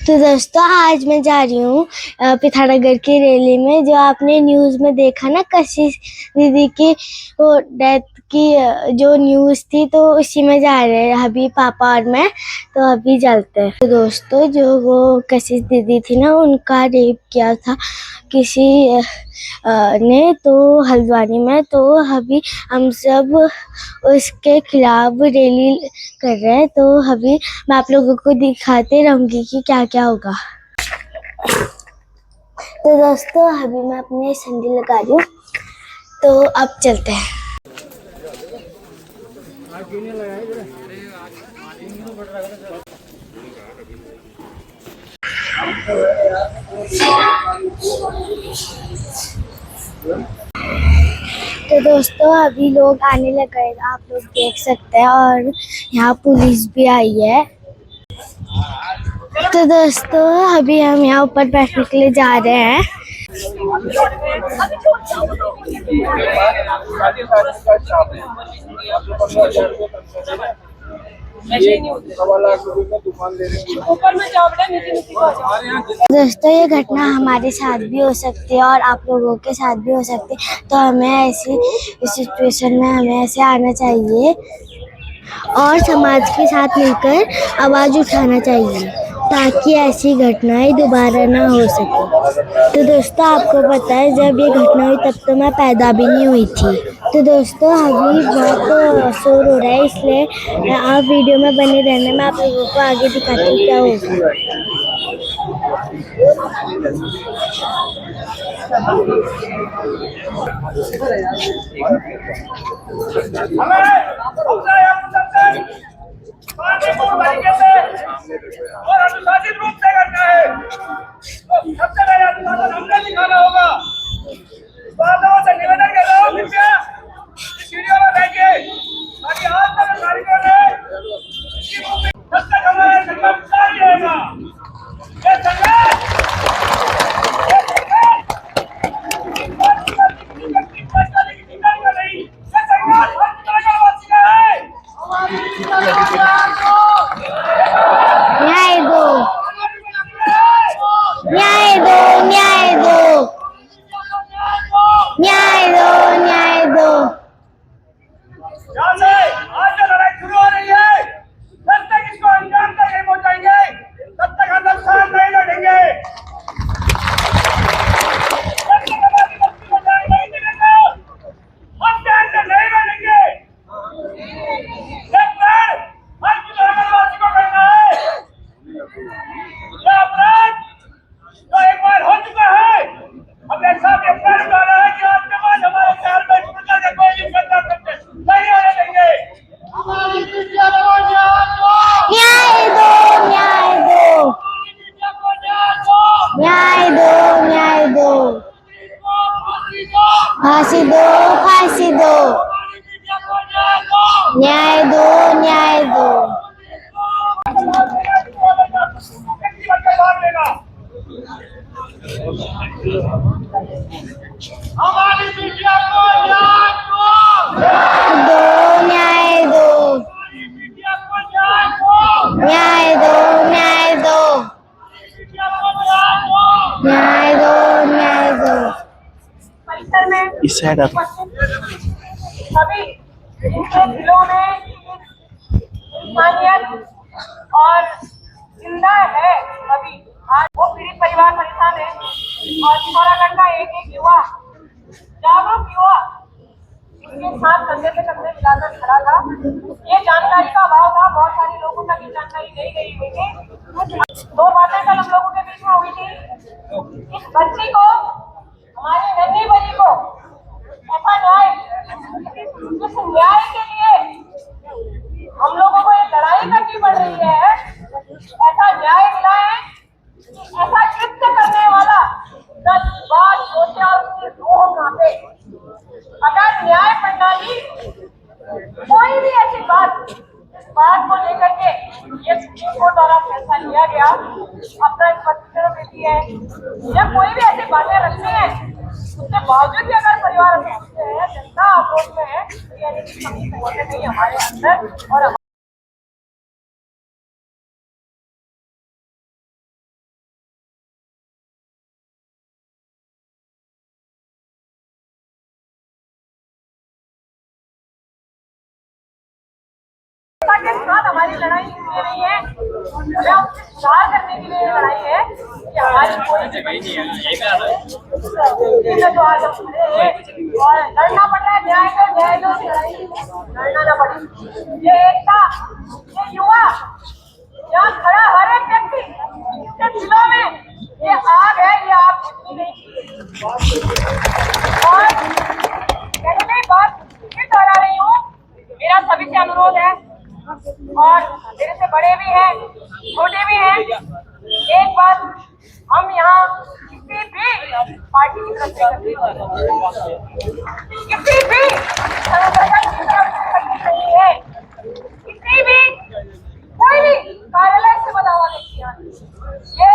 तो दोस्तों आज मैं जा रही हूँ पिथौरागढ़ की रैली में। जो आपने न्यूज़ में देखा ना, कशिश दीदी की वो डेथ की जो न्यूज़ थी, तो उसी में जा रहे हैं अभी पापा और मैं। तो अभी चलते हैं। तो दोस्तों जो वो कशिश दीदी थी ना, उनका रेप किया था किसी ने, तो हल्द्वानी में। तो अभी हम सब उसके खिलाफ रैली कर रहे हैं। तो अभी मैं आप लोगों को दिखाते रहूंगी कि क्या क्या होगा। तो दोस्तों अभी मैं अपने सैंडल लगा रही हूँ, तो अब चलते हैं। तो दोस्तों अभी लोग आने लग गए, आप लोग देख सकते हैं, और यहाँ पुलिस भी आई है। तो दोस्तों अभी हम यहाँ ऊपर बैठने के लिए जा रहे हैं। दोस्तों ये घटना हमारे साथ भी हो सकती है और आप लोगों के साथ भी हो सकती है। तो हमें ऐसी सिचुएशन में हमें ऐसे आना चाहिए और समाज के साथ मिलकर आवाज उठाना चाहिए, ताकि ऐसी घटनाएं दोबारा ना हो सके। तो दोस्तों आपको पता है, जब ये घटना हुई तब तो मैं पैदा भी नहीं हुई थी। तो दोस्तों अभी बहुत शोर हो रहा है, इसलिए आप वीडियो में बने रहने में आप लोगों को आगे दिखाती हूँ क्या होगा। और अनुशासित रूप से करना है, तो सबसे पहले अनुशासन हमने दिखाना होगा। बादलों से निवेदन कर रहा हूँ, कृपया इस वीडियो में देखिए, ताकि आज तक नागरिकों ने जब तक हमारा संघर्ष जारी रहेगा, ये संघर्ष न्याय दो, न्याय दो, न्याय दो, न्याय दो, न्याय दो। जहाँ से आज जो लड़ाई शुरू हो रही है, जब तक इसको अंजाम तक नहीं पहुँचाएंगे, तब तक हम लोग साथ नहीं लड़ेंगे। जब तक हमारी बस्ती को जान नहीं देंगे, हम जान से नहीं बनेंगे। ये प्रण हर पिथौरागढ़वासी को करना है। यह अपराध जो एक बार हो चुका है, हमने साथ ये प्रण डाला है कि आज के बाद हमारे शहर में इस प्रकार के कोई भी बदलाव करते नहीं आने देंगे। न्याय दो, न्याय दो, न्याय दो, न्याय दो, फांसी दो, फांसी दो, न्याय दो, न्याय दो। हमारी बिटिया को न्याय दो, न्याय दो, न्याय दो, न्याय दो, न्याय दो, न्याय दो। परिसर में इस साइड सभी इनके दिलों में इंसानियत और जिंदा है। अभी आज वो पीड़ित परिवार परेशान है और पिथौरागढ़ का एक एक युवा, जागरूक युवा, इसके साथ कंधे पे कंधे मिलाकर खड़ा था। ये जानकारी का अभाव था, बहुत सारे लोगों तक ये जानकारी नहीं गई हुई थी। दो बातें कल हम लोगों के बीच में हुई थी। इस बच्ची को, हमारी नन्ही बच्ची को ऐसा न्याय, जिस न्याय के लिए हम लोगों को ये लड़ाई करनी पड़ रही है, ऐसा न्याय मिला है कि ऐसा कृत्य करने वाला 10 बार सोचे और उसकी रूह कांपे। अगर न्याय प्रणाली कोई भी ऐसी बात, इस बात को लेकर के ये सुप्रीम कोर्ट द्वारा फैसला लिया गया, अपना स्पष्टीकरण देती है, या कोई भी ऐसी बातें रखती है, उसके बावजूद भी अगर परिवार है, जनता आक्रोश में है, यानी कि हमारे अंदर और हमारी लड़ाई इसलिए नहीं है, हमें उससे सुधार करने के लिए लड़ाई है कि हमारी कोई तो आज हम खड़े हैं और लड़ना पड़ रहा है। न्याय दो लड़ाई लड़ना ना पड़े। ये एकता, ये युवा, यहाँ खड़ा हर एक व्यक्ति के दिलों में ये आग है, ये आग बुझनी नहीं। और पहले बात फिर दोहरा रही हूँ, मेरा सभी से अनुरोध है और मेरे से बड़े भी हैं, छोटे भी हैं। एक बात हम यहाँ किसी भी पार्टी की तरफ से करते हैं, किसी भी संगठन की तरफ से करते नहीं है, किसी भी कोई भी कार्यालय से बदलाव नहीं किया। ये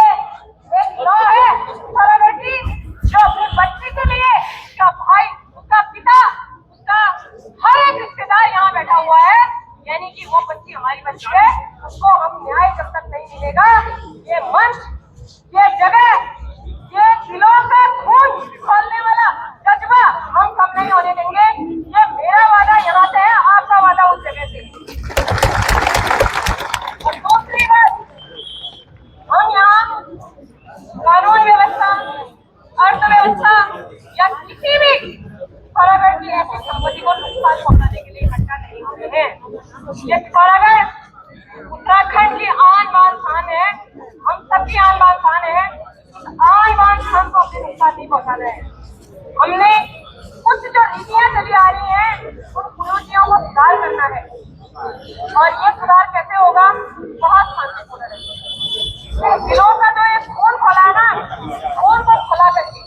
एक लॉ है सारा बेटी जो अपने बच्चे के लिए, उसका भाई, उसका पिता, उसका हर एक रिश्तेदार यहाँ बैठा हुआ है, यानी कि वो बच्ची हमारी बच्ची है, उसको हम न्याय जब तक नहीं मिलेगा, ये मंच, ये जगह, ये दिलों से खून खोलने वाला जज्बा हम सब नहीं होने देंगे। ये मेरा वादा यहाँ से है, आपका वादा उस जगह से। और दूसरी बात, हम यहाँ कानून व्यवस्था, अर्थव्यवस्था या किसी भी पिथौरागढ़ की ऐसी संपत्ति को नुकसान पहुंचाने के लिए इकट्ठा नहीं होते हैं। ये पिथौरागढ़ उत्तराखंड की आन बान शान है, हम सबकी आन बान शान है। आन बान शान को अपने नुकसान नहीं पहुंचाना है। हमने कुछ जो नीतियां चली आ रही हैं, उन कुरीतियों को सुधार करना है और ये सुधार कैसे होगा? बहुत शांतिपूर्ण है। दिलों का जो ये खून खोला है ना, खून को खुला करके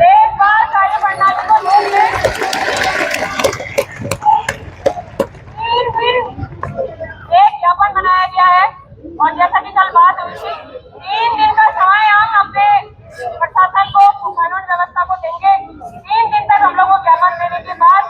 एक बार कार्य प्रणाली को रोक दें, एक ज्ञापन बनाया गया है और जैसा कि कल बात हुई थी, 3 दिन का समय हम अपने प्रशासन को, कानून व्यवस्था को देंगे। 3 दिन तक हम लोग को ज्ञापन देने के बाद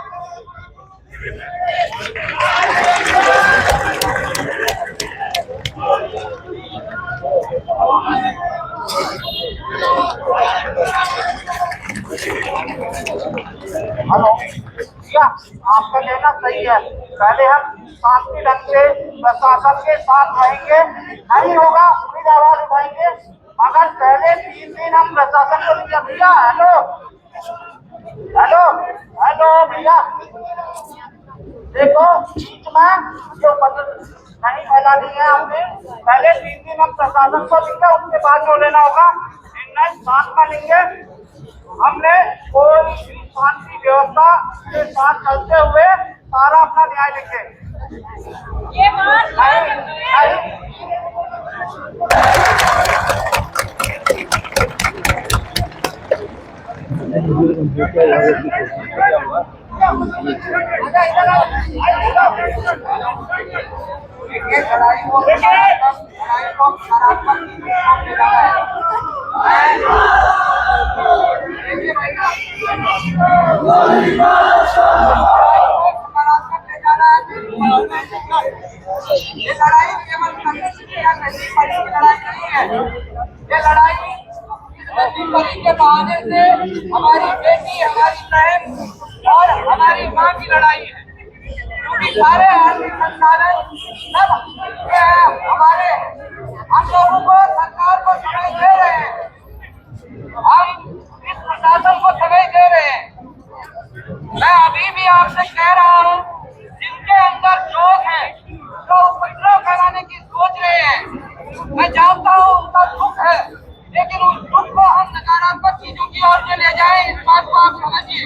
हेलो भैया, आपका कहना सही है। पहले हम शांति ढंग से प्रशासन के साथ रहेंगे, नहीं होगा फिर आवाज उठाएंगे, मगर पहले 3 दिन हम प्रशासन को दिया। भैया हेलो हेलो हेलो भैया, देखो बीच में जो नहीं फैलानी है हमने, पहले 3 दिन हम प्रशासन को दिया, उसके बाद जो लेना होगा निर्णय साथ में लेंगे। हमने कोई भी शांति व्यवस्था के साथ चलते हुए सारा अपना न्याय लेंगे। ये बात ये लड़ाई केवल लड़ाई नहीं है, ये लड़ाई के बहाने से हमारी बेटी, हमारी बहन और हमारी माँ की लड़ाई है, क्योंकि सारे आर्थिक संसाधन सब हमारे, हम लोगों को, सरकार को समय दे रहे हैं, हम इस प्रशासन को समय दे रहे हैं। मैं अभी भी आपसे कह रहा हूँ, जिनके अंदर जोश है, जो उपद्रव फैलाने की सोच रहे हैं, मैं जानता हूँ उनका दुख है, लेकिन उस दुख को हम नकारात्मक चीजों की ओर से ले जाएं, इस बात को आप समझिए।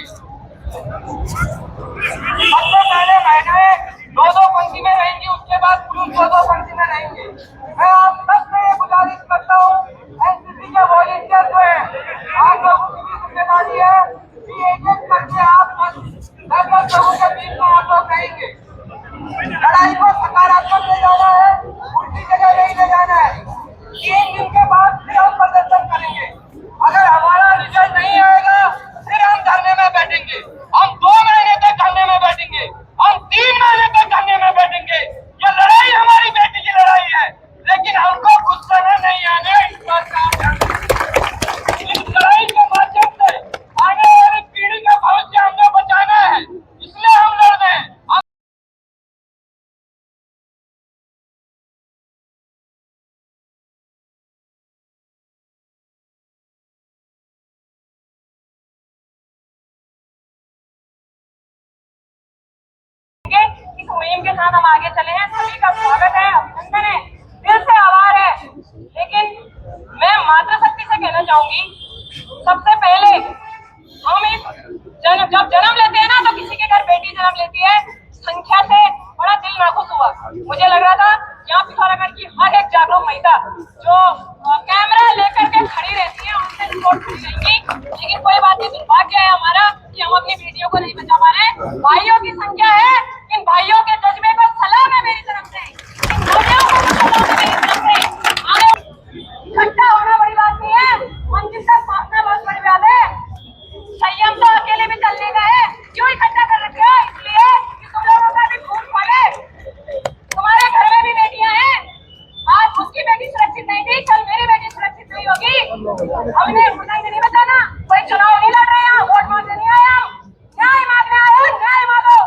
सबसे पहले महिलाएं 2-2 पंक्ति में रहेंगी, उसके बाद पुरुष 2-2 पंक्ति में रहेंगे। मैं आप सबसे ये गुजारिश करता हूँ, एनसीसी के वॉलंटियर जो है, आप लोगों की भी जिम्मेदारी है कि एक-एक करके आप 10-10 लोगों के बीच में आप लोग रहेंगे। लड़ाई को सकारात्मक ले जाना है, उल्टी जगह नहीं ले जाना है। 3 दिन के बाद फिर हम प्रदर्शन करेंगे। अगर हमारा रिजल्ट नहीं आएगा, फिर हम धरने में बैठेंगे। हम 2 महीने तक धरने में बैठेंगे, हम 3 महीने तक धरने में बैठेंगे। ये लड़ाई हमारी बेटी की लड़ाई है, लेकिन हमको गुस्सा नहीं आने, इस बात का आप ध्यान रखें। इस लड़ाई के माध्यम से के साथ हम आगे चले हैं। सभी का स्वागत है, अभिनंदन है, दिल से आभार है। लेकिन मैं मातृशक्ति से कहना चाहूंगी, सबसे पहले हम जब जन्म लेते हैं ना, तो किसी के घर बेटी जन्म लेती है, संख्या से बड़ा दिल नाखुश हुआ। मुझे लग रहा था यहाँ पिथौरागढ़ की हर एक जागरूक महिला जो कैमरा लेकर के खड़ी रहती है, उनसे रिपोर्ट खड़ी रहेंगी। लेकिन कोई बात नहीं, दुर्भाग्य है हमारा कि हम अपनी बेटियों को नहीं बचा पा रहे। भाइयों की संख्या है, इन भाइयों के जज्बे को सलाम है मेरी तरफ से, इन भाइयों को सलाम है मेरी तरफ से। इकट्ठा होना बड़ी बात नहीं है, मंजिल तक पहुंचना बहुत बड़ी बात है। संयम तो अकेले भी चलने का है, क्यों इकट्ठा कर रखे हो? इसलिए कि तुम लोगों का भी खून खोले। तुम्हारे घर में भी बेटियां हैं, आज उसकी बेटी सुरक्षित नहीं थी, कल मेरी बेटी सुरक्षित नहीं होगी। हमने पतंग नहीं बचाना, कोई चुनाव नहीं लड़ रहे हैं, वोट मांगने नहीं आए हम, न्याय मांगने आए हैं, न्याय मांगो।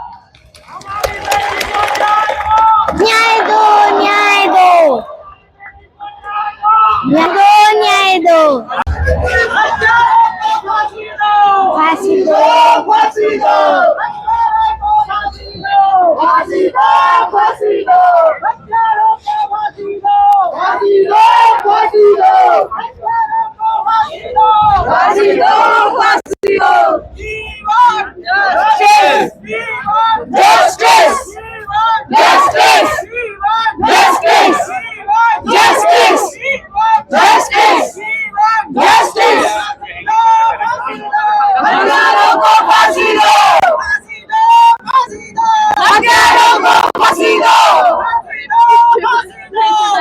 न्याय दो, न्याय दो, न्याय दो, फांसी दो, फांसी दो, फांसी दो, फांसी दो, हत्यारों को फांसी दो, फांसी दो, फांसी दो, हत्यारों को फांसी दो, फांसी दो, फांसी दो। Justice! Justice! Justice! Justice! Justice! Justice! हत्यारों को फांसी दो! हत्यारों को फांसी दो!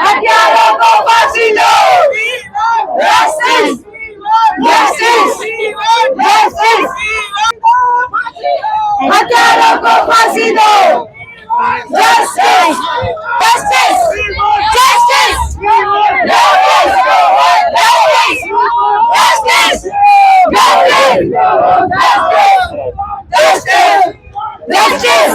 हत्यारों को फांसी दो! Justice! Justice! Justice! हत्यारों को फांसी दो! Justice! Justice! Justice! Justice! Justice! Justice!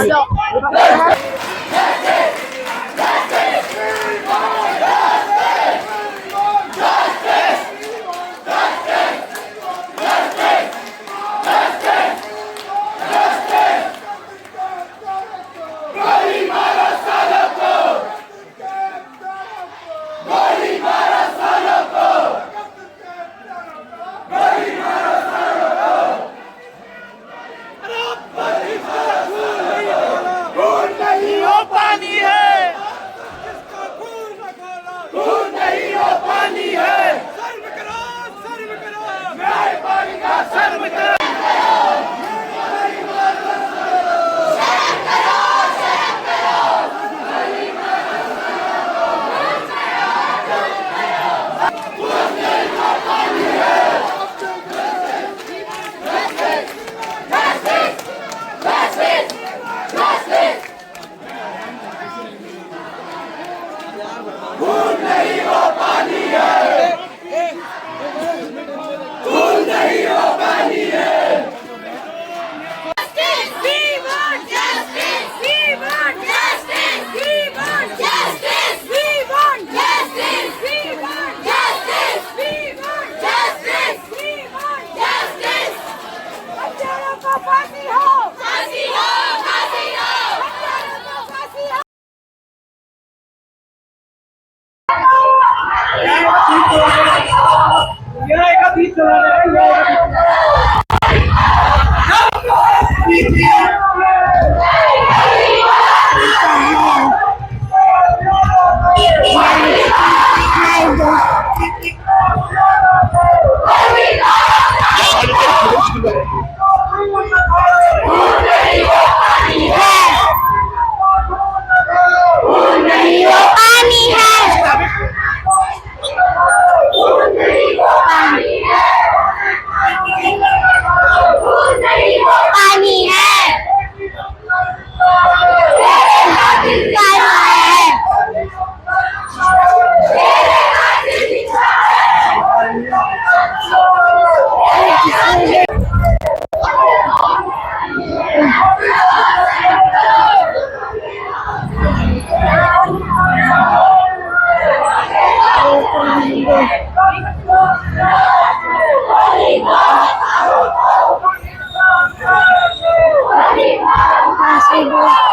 फांसी दो।